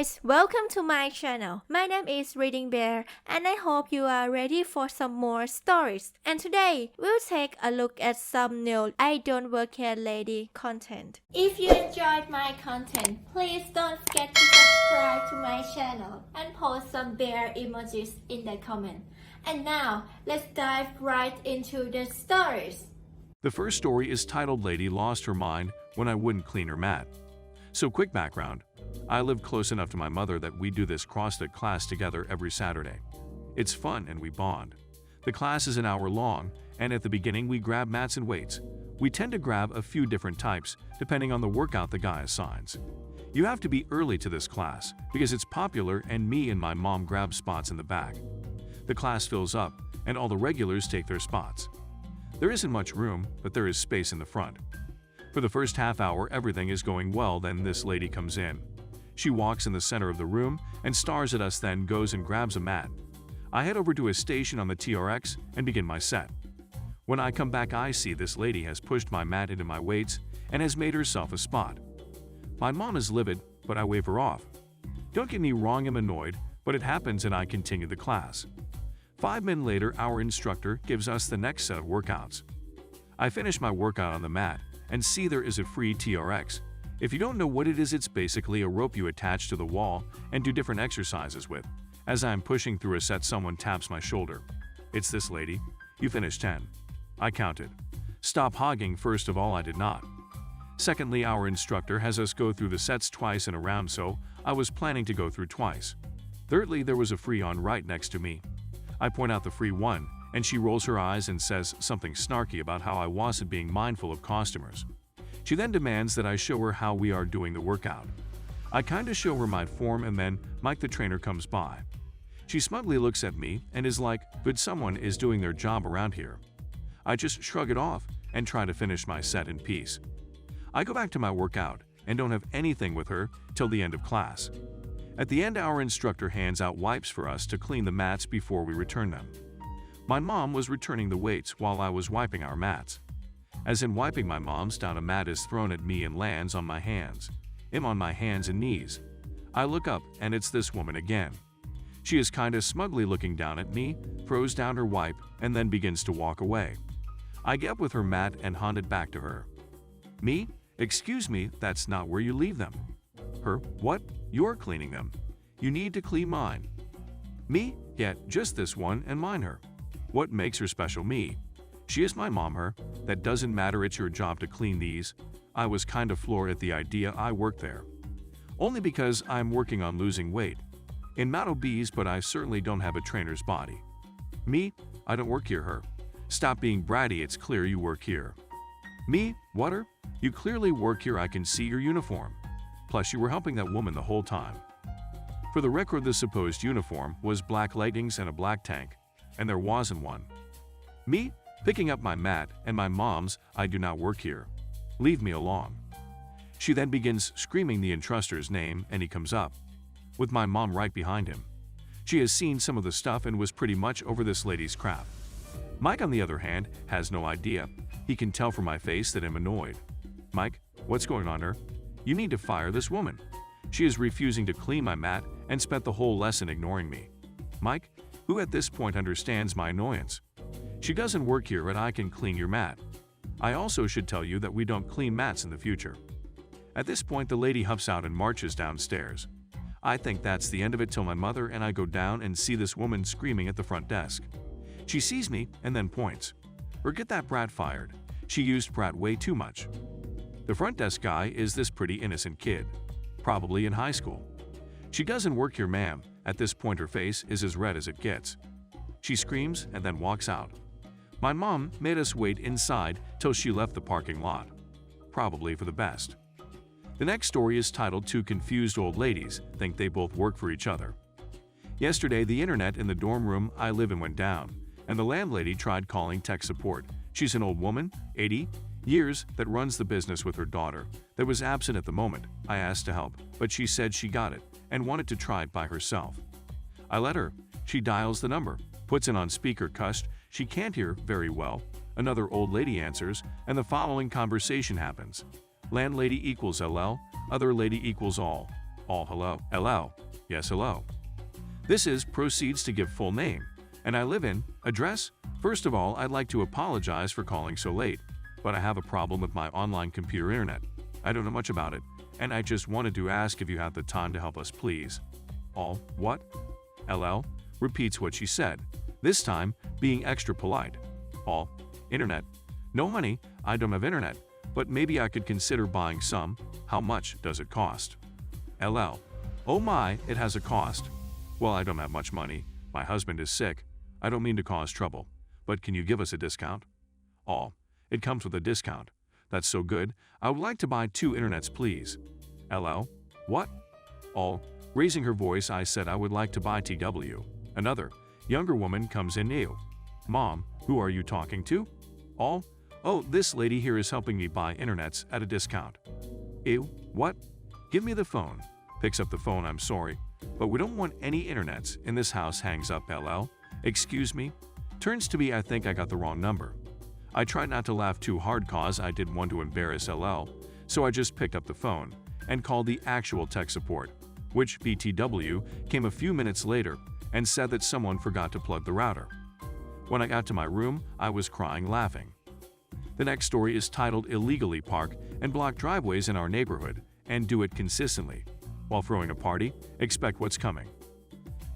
guys, welcome to my channel. My name is ReadingBear and I hope you are ready for some more stories. And today, we'll take a look at some new IDontWorkHereLady content. If you enjoyed my content, please don't forget to subscribe to my channel and post some bear emojis in the comment. And now, let's dive right into the stories. The first story is titled Lady Lost Her Mind When I Wouldn't Clean Her Mat. So quick background. I live close enough to my mother that we do this CrossFit class together every Saturday. It's fun and we bond. The class is an hour long, and at the beginning we grab mats and weights. We tend to grab a few different types depending on the workout the guy assigns. You have to be early to this class because it's popular and me and my mom grab spots in the back. The class fills up and all the regulars take their spots. There isn't much room, but there is space in the front. For the first half hour everything is going well, then this lady comes in. She walks in the center of the room and stares at us, then goes and grabs a mat. I head over to a station on the TRX and begin my set. When I come back I see this lady has pushed my mat into my weights and has made herself a spot. My mom is livid, but I wave her off. Don't get me wrong, I'm annoyed, but it happens and I continue the class. 5 minutes later our instructor gives us the next set of workouts. I finish my workout on the mat and see there is a free TRX. If you don't know what it is, it's basically a rope you attach to the wall and do different exercises with. As I'm pushing through a set someone taps my shoulder. It's this lady. You finished 10. I counted. Stop hogging. First of all, I did not. Secondly, our instructor has us go through the sets twice in a round, so I was planning to go through twice. Thirdly, there was a free on right next to me. I point out the free one, and she rolls her eyes and says something snarky about how I wasn't being mindful of customers. She then demands that I show her how we are doing the workout. I kinda show her my form and then Mike the trainer comes by. She smugly looks at me and is like, "Good, someone is doing their job around here." I just shrug it off and try to finish my set in peace. I go back to my workout and don't have anything with her till the end of class. At the end our instructor hands out wipes for us to clean the mats before we return them. My mom was returning the weights while I was wiping our mats. As in wiping my mom's down, a mat is thrown at me and lands on my hands. I'm on my hands and knees. I look up and it's this woman again. She is kinda smugly looking down at me, throws down her wipe, and then begins to walk away. I get up with her mat and hand it back to her. Me? Excuse me, that's not where you leave them. Her? What? You're cleaning them. You need to clean mine. Me? Yeah, just this one and mine her. What makes her special? Me? She is my mom. Her? That doesn't matter, it's your job to clean these. I was kind of floored at the idea I worked there. Only because I'm working on losing weight. I'm not obese, but I certainly don't have a trainer's body. Me? I don't work here. Her? Stop being bratty, it's clear you work here. Me? What? Her? You clearly work here, I can see your uniform. Plus you were helping that woman the whole time. For the record, the supposed uniform was black leggings and a black tank, and there wasn't one. Me? Picking up my mat and my mom's, I do not work here. Leave me alone. She then begins screaming the instructor's name and he comes up, with my mom right behind him. She has seen some of the stuff and was pretty much over this lady's crap. Mike, on the other hand, has no idea. He can tell from my face that I'm annoyed. Mike, what's going on here? You need to fire this woman. She is refusing to clean my mat and spent the whole lesson ignoring me. Mike, who at this point understands my annoyance. She doesn't work here and I can clean your mat. I also should tell you that we don't clean mats in the future. At this point the lady huffs out and marches downstairs. I think that's the end of it till my mother and I go down and see this woman screaming at the front desk. She sees me and then points. Or get that brat fired. She used brat way too much. The front desk guy is this pretty innocent kid. Probably in high school. She doesn't work here, ma'am. At this point her face is as red as it gets. She screams and then walks out. My mom made us wait inside till she left the parking lot. Probably for the best. The next story is titled Two Confused Old Ladies Think They Both Work for Each Other. Yesterday the internet in the dorm room I live in went down, and the landlady tried calling tech support. She's an old woman, 80 years, that runs the business with her daughter that was absent at the moment. I asked to help, but she said she got it and wanted to try it by herself. I let her. She dials the number, puts it on speaker, cussed. She can't hear very well. Another old lady answers, and the following conversation happens. Landlady equals LL, other lady equals all All hello. LL. Yes, hello. This is proceeds to give full name. And I live in address. First of all, I'd like to apologize for calling so late, but I have a problem with my online computer internet. I don't know much about it, and I just wanted to ask if you have the time to help us, please. All what? LL repeats what she said, this time being extra polite. All internet. No, honey, I don't have internet, but maybe I could consider buying some. How much does it cost? LL. Oh my, it has a cost. Well, I don't have much money. My husband is sick. I don't mean to cause trouble, but can you give us a discount? All. It comes with a discount. That's so good. I would like to buy 2 internets, please. LL. What? All. Raising her voice, I said I would like to buy TW. Another younger woman comes in new. Mom, who are you talking to? All. Oh, this lady here is helping me buy internets at a discount. Ew, what? Give me the phone. Picks up the phone, I'm sorry, but we don't want any internets in this house. Hangs up. LL. Excuse me? Turns to be I think I got the wrong number. I tried not to laugh too hard cause I didn't want to embarrass LL, so I just picked up the phone and called the actual tech support, which BTW came a few minutes later and said that someone forgot to plug the router. When I got to my room, I was crying laughing. The next story is titled Illegally Park and Block Driveways in Our Neighborhood and Do It Consistently. While throwing a party, expect what's coming.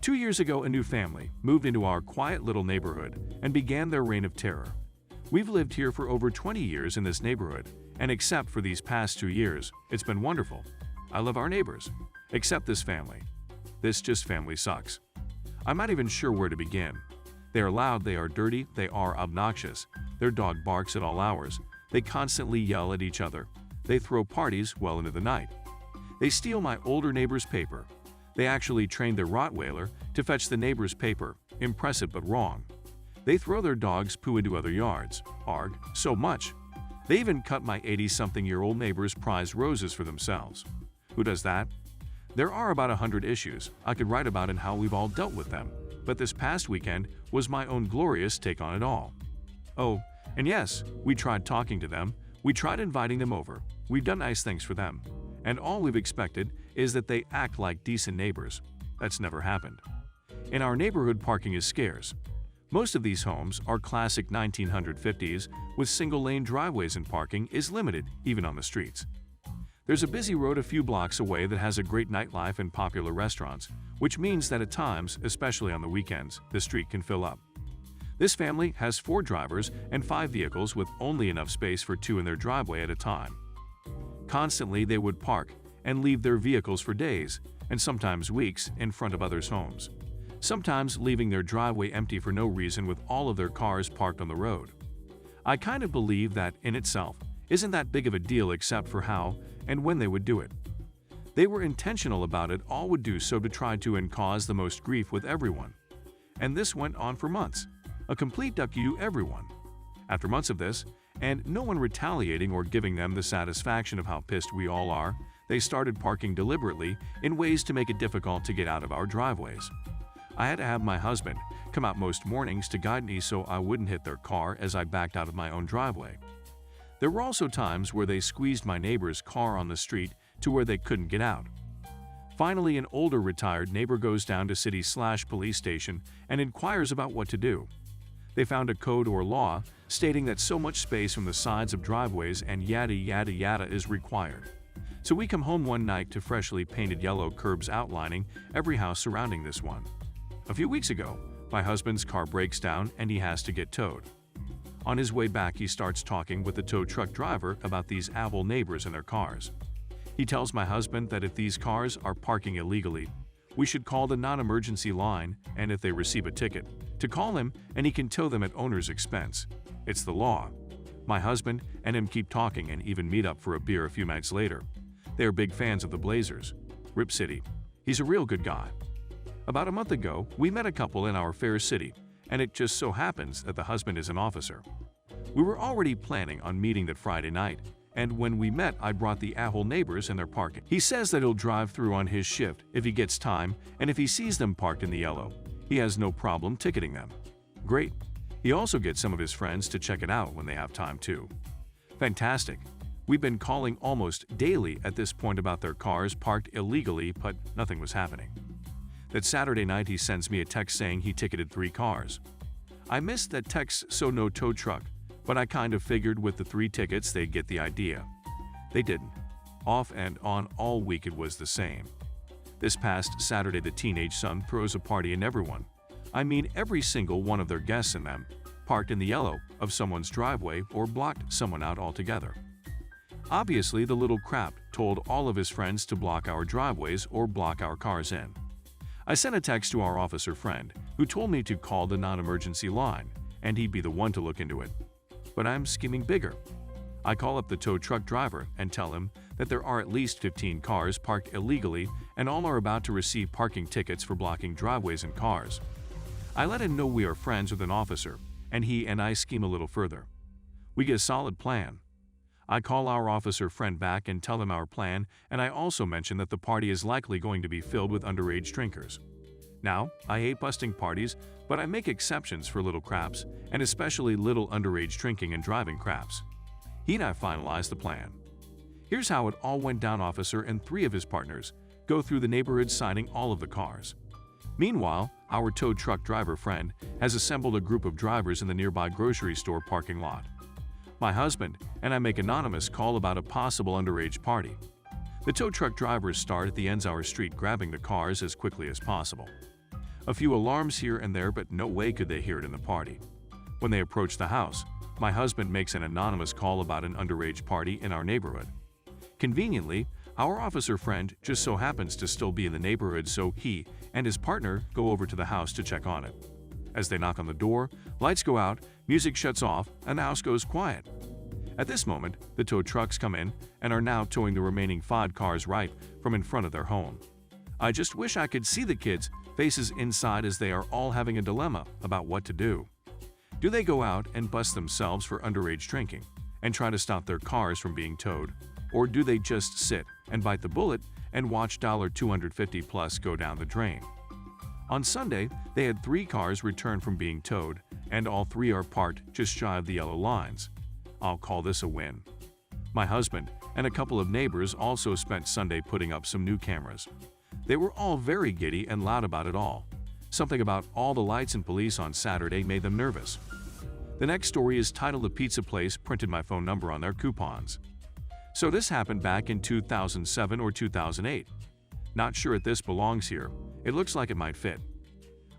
2 years ago, a new family moved into our quiet little neighborhood and began their reign of terror. We've lived here for over 20 years in this neighborhood, and except for these past 2 years, it's been wonderful. I love our neighbors, except this family. This just family sucks. I'm not even sure where to begin. They are loud, they are dirty, they are obnoxious. Their dog barks at all hours. They constantly yell at each other. They throw parties well into the night. They steal my older neighbor's paper. They actually trained their Rottweiler to fetch the neighbor's paper. Impressive but wrong. They throw their dog's poo into other yards. Arg, so much. They even cut my 80-something-year-old neighbor's prized roses for themselves. Who does that? There are about 100 issues I could write about and how we've all dealt with them, but this past weekend was my own glorious take on it all. Oh, and yes, we tried talking to them. We tried inviting them over. We've done nice things for them. And all we've expected is that they act like decent neighbors. That's never happened. In our neighborhood, parking is scarce. Most of these homes are classic 1950s with single-lane driveways, and parking is limited even on the streets. There's a busy road a few blocks away that has a great nightlife and popular restaurants, which means that at times, especially on the weekends, the street can fill up. This family has 4 drivers and 5 vehicles with only enough space for 2 in their driveway at a time. Constantly, they would park and leave their vehicles for days, and sometimes weeks, in front of others' homes. Sometimes leaving their driveway empty for no reason with all of their cars parked on the road. I kind of believe that, in itself, isn't that big of a deal except for how and when they would do it. They were intentional about it, all would do so to try to and cause the most grief with everyone. And this went on for months. A complete duck you to everyone. After months of this, and no one retaliating or giving them the satisfaction of how pissed we all are, they started parking deliberately in ways to make it difficult to get out of our driveways. I had to have my husband come out most mornings to guide me so I wouldn't hit their car as I backed out of my own driveway. There were also times where they squeezed my neighbor's car on the street to where they couldn't get out. Finally, an older retired neighbor goes down to city/police station and inquires about what to do. They found a code or law stating that so much space from the sides of driveways and yada yada yada is required. So we come home one night to freshly painted yellow curbs outlining every house surrounding this one. A few weeks ago, my husband's car breaks down and he has to get towed. On his way back, he starts talking with the tow truck driver about these able neighbors and their cars. He tells my husband that if these cars are parking illegally, we should call the non-emergency line, and if they receive a ticket, to call him and he can tow them at owner's expense. It's the law. My husband and him keep talking and even meet up for a beer a few nights later. They are big fans of the Blazers. Rip City. He's a real good guy. About a month ago, we met a couple in our fair city, and it just so happens that the husband is an officer. We were already planning on meeting that Friday night, and when we met, I brought the a-hole neighbors and their parking. He says that he'll drive through on his shift if he gets time, and if he sees them parked in the yellow, he has no problem ticketing them. Great. He also gets some of his friends to check it out when they have time too. Fantastic. We've been calling almost daily at this point about their cars parked illegally, but nothing was happening. That Saturday night he sends me a text saying he ticketed 3 cars. I missed that text, so no tow truck, but I kind of figured with the 3 tickets they'd get the idea. They didn't. Off and on all week it was the same. This past Saturday the teenage son throws a party and everyone, I mean every single one of their guests in them, parked in the yellow of someone's driveway or blocked someone out altogether. Obviously the little crap told all of his friends to block our driveways or block our cars in. I sent a text to our officer friend, who told me to call the non-emergency line, and he'd be the one to look into it. But I'm scheming bigger. I call up the tow truck driver and tell him that there are at least 15 cars parked illegally and all are about to receive parking tickets for blocking driveways and cars. I let him know we are friends with an officer, and he and I scheme a little further. We get a solid plan. I call our officer friend back and tell him our plan, and I also mention that the party is likely going to be filled with underage drinkers. Now, I hate busting parties, but I make exceptions for little craps, and especially little underage drinking and driving craps. He and I finalize the plan. Here's how it all went down. Officer and 3 of his partners go through the neighborhood signing all of the cars. Meanwhile, our tow truck driver friend has assembled a group of drivers in the nearby grocery store parking lot. My husband and I make anonymous call about a possible underage party. The tow truck drivers start at the ends of our street grabbing the cars as quickly as possible. A few alarms here and there, but no way could they hear it in the party. When they approach the house, my husband makes an anonymous call about an underage party in our neighborhood. Conveniently, our officer friend just so happens to still be in the neighborhood, so he and his partner go over to the house to check on it. As they knock on the door, lights go out, music shuts off, and the house goes quiet. At this moment, the tow trucks come in and are now towing the remaining 5 cars right from in front of their home. I just wish I could see the kids' faces inside as they are all having a dilemma about what to do. Do they go out and bust themselves for underage drinking and try to stop their cars from being towed? Or do they just sit and bite the bullet and watch $250 plus go down the drain? On Sunday, they had 3 cars return from being towed, and all 3 are parked just shy of the yellow lines. I'll call this a win. My husband and a couple of neighbors also spent Sunday putting up some new cameras. They were all very giddy and loud about it all. Something about all the lights and police on Saturday made them nervous. The next story is titled "The Pizza Place Printed My Phone Number on Their Coupons." So this happened back in 2007 or 2008. Not sure if this belongs here. It looks like it might fit.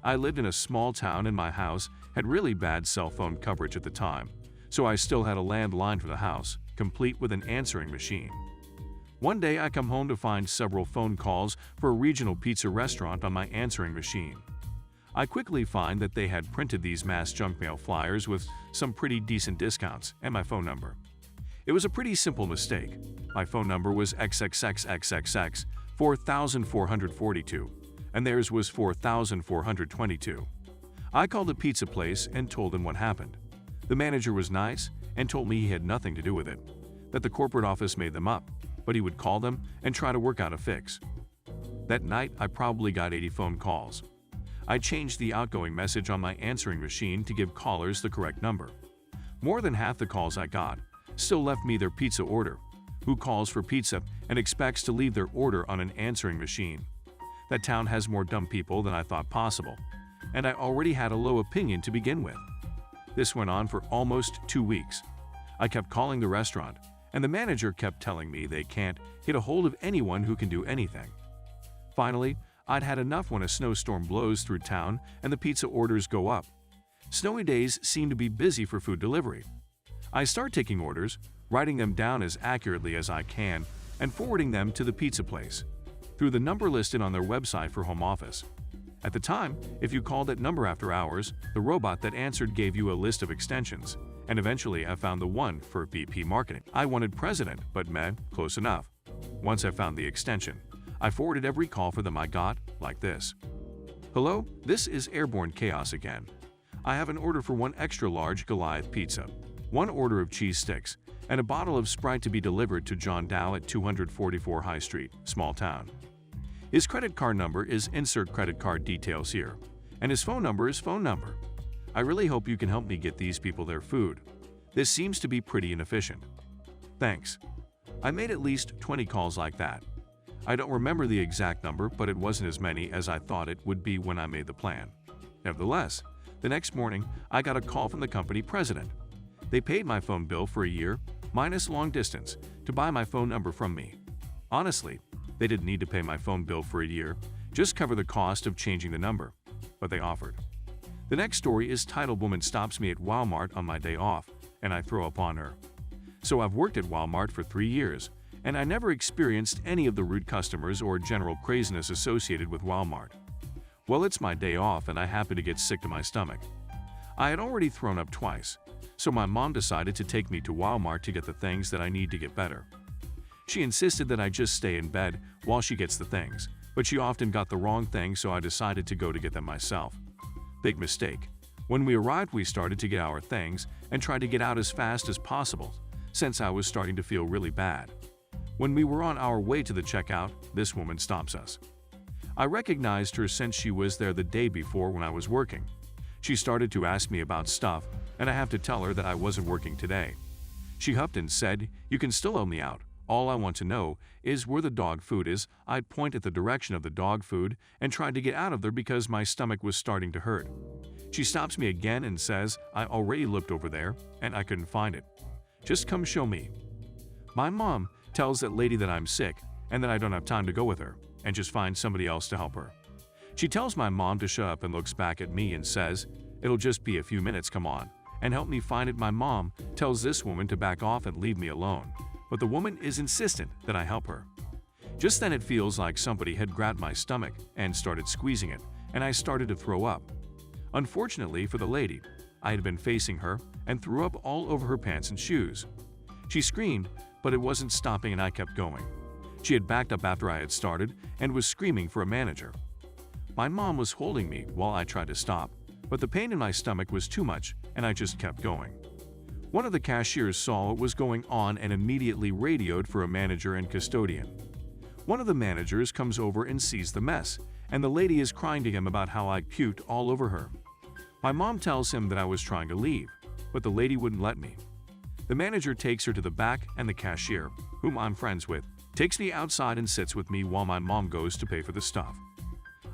I lived in a small town and my house had really bad cell phone coverage at the time, so I still had a landline for the house, complete with an answering machine. One day I come home to find several phone calls for a regional pizza restaurant on my answering machine. I quickly find that they had printed these mass junk mail flyers with some pretty decent discounts and my phone number. It was a pretty simple mistake. My phone number was XXXXXX 4442, and theirs was 4422. I called the pizza place and told them what happened. The manager was nice and told me he had nothing to do with it, that the corporate office made them up, but he would call them and try to work out a fix. That night, I probably got 80 phone calls. I changed the outgoing message on my answering machine to give callers the correct number. More than half the calls I got still left me their pizza order. Who calls for pizza and expects to leave their order on an answering machine? That town has more dumb people than I thought possible, and I already had a low opinion to begin with. This went on for almost 2 weeks. I kept calling the restaurant, and the manager kept telling me they can't get a hold of anyone who can do anything. Finally, I'd had enough when a snowstorm blows through town and the pizza orders go up. Snowy days seem to be busy for food delivery. I start taking orders, writing them down as accurately as I can, and forwarding them to the pizza place through the number listed on their website for home office. At the time, if you called that number after hours, the robot that answered gave you a list of extensions, and eventually I found the one for VP Marketing. I wanted President, but meh, close enough. Once I found the extension, I forwarded every call for them I got, like this. Hello, this is Airborne Chaos again. I have an order for 1 extra large Goliath pizza, 1 order of cheese sticks, and a bottle of Sprite to be delivered to John Dow at 244 High Street, small town. His credit card number is insert credit card details here, and his phone number is phone number. I really hope you can help me get these people their food. This seems to be pretty inefficient. Thanks. I made at least 20 calls like that. I don't remember the exact number, but it wasn't as many as I thought it would be when I made the plan. Nevertheless, the next morning, I got a call from the company president. They paid my phone bill for a year, minus long distance, to buy my phone number from me. Honestly, they didn't need to pay my phone bill for a year, just cover the cost of changing the number, but they offered. The next story is titled Woman Stops Me at Wal-Mart on my day off, and I throw up on her. So I've worked at Wal-Mart for 3 years, and I never experienced any of the rude customers or general craziness associated with Wal-Mart. Well, it's my day off and I happen to get sick to my stomach. I had already thrown up twice, so my mom decided to take me to Wal-Mart to get the things that I need to get better. She insisted that I just stay in bed while she gets the things, but she often got the wrong things, so I decided to go to get them myself. Big mistake. When we arrived, we started to get our things and tried to get out as fast as possible, since I was starting to feel really bad. When we were on our way to the checkout, this woman stops us. I recognized her since she was there the day before when I was working. She started to ask me about stuff, and I have to tell her that I wasn't working today. She huffed and said, "You can still owe me out. All I want to know is where the dog food is." I'd point at the direction of the dog food and tried to get out of there because my stomach was starting to hurt. She stops me again and says, "I already looked over there, and I couldn't find it. Just come show me." My mom tells that lady that I'm sick and that I don't have time to go with her, and just find somebody else to help her. She tells my mom to shut up and looks back at me and says, "It'll just be a few minutes, come on, and help me find it." My mom tells this woman to back off and leave me alone, but the woman is insistent that I help her. Just then it feels like somebody had grabbed my stomach and started squeezing it, and I started to throw up. Unfortunately for the lady, I had been facing her and threw up all over her pants and shoes. She screamed, but it wasn't stopping and I kept going. She had backed up after I had started and was screaming for a manager. My mom was holding me while I tried to stop, but the pain in my stomach was too much and I just kept going. One of the cashiers saw what was going on and immediately radioed for a manager and custodian. One of the managers comes over and sees the mess, and the lady is crying to him about how I puked all over her. My mom tells him that I was trying to leave, but the lady wouldn't let me. The manager takes her to the back, and the cashier, whom I'm friends with, takes me outside and sits with me while my mom goes to pay for the stuff.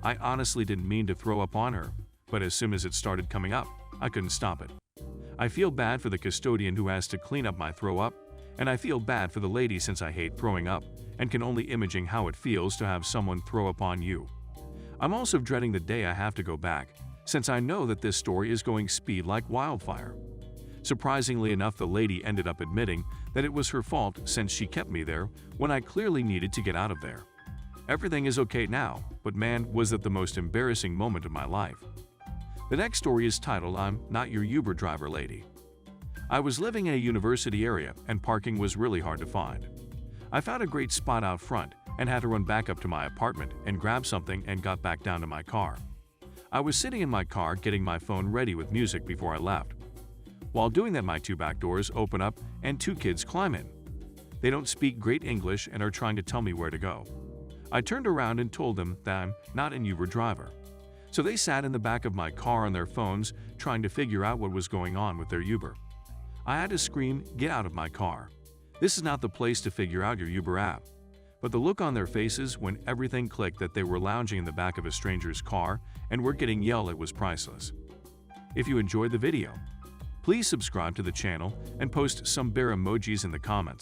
I honestly didn't mean to throw up on her, but as soon as it started coming up, I couldn't stop it. I feel bad for the custodian who has to clean up my throw up, and I feel bad for the lady since I hate throwing up and can only imagine how it feels to have someone throw up on you. I'm also dreading the day I have to go back, since I know that this story is going speed like wildfire. Surprisingly enough, the lady ended up admitting that it was her fault since she kept me there when I clearly needed to get out of there. Everything is okay now, but man, was that the most embarrassing moment of my life. The next story is titled I'm Not Your Uber Driver Lady. I was living in a university area and parking was really hard to find. I found a great spot out front and had to run back up to my apartment and grab something and got back down to my car. I was sitting in my car getting my phone ready with music before I left. While doing that, my 2 back doors open up and 2 kids climb in. They don't speak great English and are trying to tell me where to go. I turned around and told them that I'm not an Uber driver. So they sat in the back of my car on their phones trying to figure out what was going on with their Uber. I had to scream, "Get out of my car. This is not the place to figure out your Uber app." But the look on their faces when everything clicked that they were lounging in the back of a stranger's car and were getting yelled at was priceless. If you enjoyed the video, please subscribe to the channel and post some bear emojis in the comments.